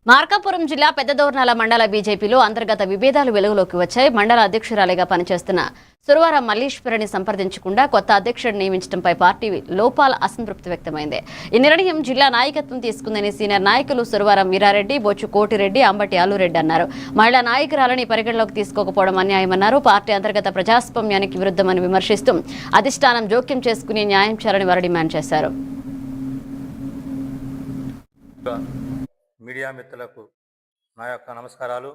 మార్కాపురం జిల్లా పెద్దదోర్నాల మండల బీజేపీలో అంతర్గత విభేదాలు వెలుగులోకి వచ్చాయి. మండల అధ్యక్షురాలిగా పనిచేస్తున్న సురవరం మల్లీశ్వరిని సంప్రదించకుండా కొత్త అధ్యక్షుడిని నియమించడంపై పార్టీ లోపాల అసంతృప్తి వ్యక్తమైంది. ఈ నిర్ణయం జిల్లా నాయకత్వం తీసుకుందని సీనియర్ నాయకులు సురవరం వీరారెడ్డి, బొచ్చు కోటిరెడ్డి, అంబటి అల్లురెడ్డి అన్నారు. మహిళా నాయకురాలని పరిగణలోకి తీసుకోకపోవడం అన్యాయమన్నారు. పార్టీ అంతర్గత ప్రజాస్వామ్యానికి విరుద్ధమని విమర్శిస్తూ అధిష్టానం జోక్యం చేసుకుని న్యాయం చేయాలని వారు డిమాండ్ చేశారు. మీడియా మిత్రులకు నా యొక్క నమస్కారాలు.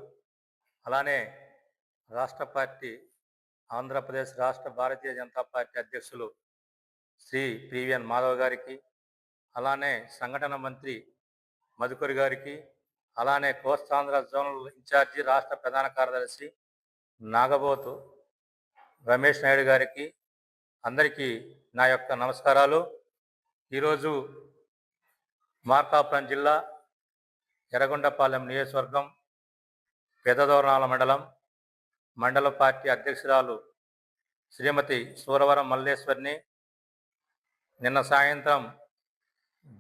అలానే రాష్ట్ర పార్టీ ఆంధ్రప్రదేశ్ రాష్ట్ర భారతీయ జనతా పార్టీ అధ్యక్షులు శ్రీ పివిఎన్ మాధవ్ గారికి, అలానే సంఘటన మంత్రి మధుకర్ గారికి, అలానే కోస్తాంధ్ర జోనల్ ఇన్ఛార్జి రాష్ట్ర ప్రధాన కార్యదర్శి నాగబోతు రమేష్ నాయుడు గారికి అందరికీ నా యొక్క నమస్కారాలు. ఈరోజు మార్కాపురం జిల్లా ఎర్రగొండపాలెం నియోజకవర్గం పెద్దదోర్నాల మండల పార్టీ అధ్యక్షురాలు శ్రీమతి సూరవరం మల్లేశ్వరిని నిన్న సాయంత్రం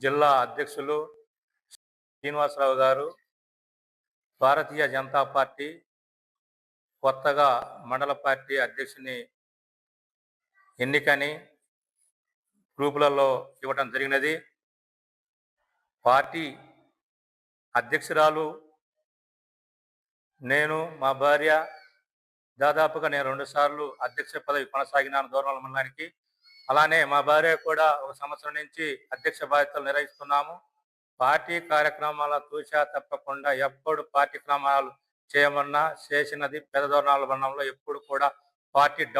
జిల్లా అధ్యక్షులు శ్రీనివాసరావు గారు భారతీయ జనతా పార్టీ కొత్తగా మండల పార్టీ అధ్యక్షుని ఎన్నికని గ్రూపులలో ఇవ్వటం జరిగినది. పార్టీ అధ్యక్షురాలు నేను, మా భార్య దాదాపుగా నేను 2 సార్లు అధ్యక్ష పదవి కొనసాగినాను దోర్నాల మండలానికి. అలానే మా భార్య కూడా 1 సంవత్సరం నుంచి అధ్యక్ష బాధ్యతలు నిర్వహిస్తున్నాము. పార్టీ కార్యక్రమాల తూచా తప్పకుండా ఎప్పుడు పార్టీ క్రమాలు చేయమన్నా చేసినది పెద్దదోర్నాల మండలంలో ఎప్పుడు కూడా పార్టీ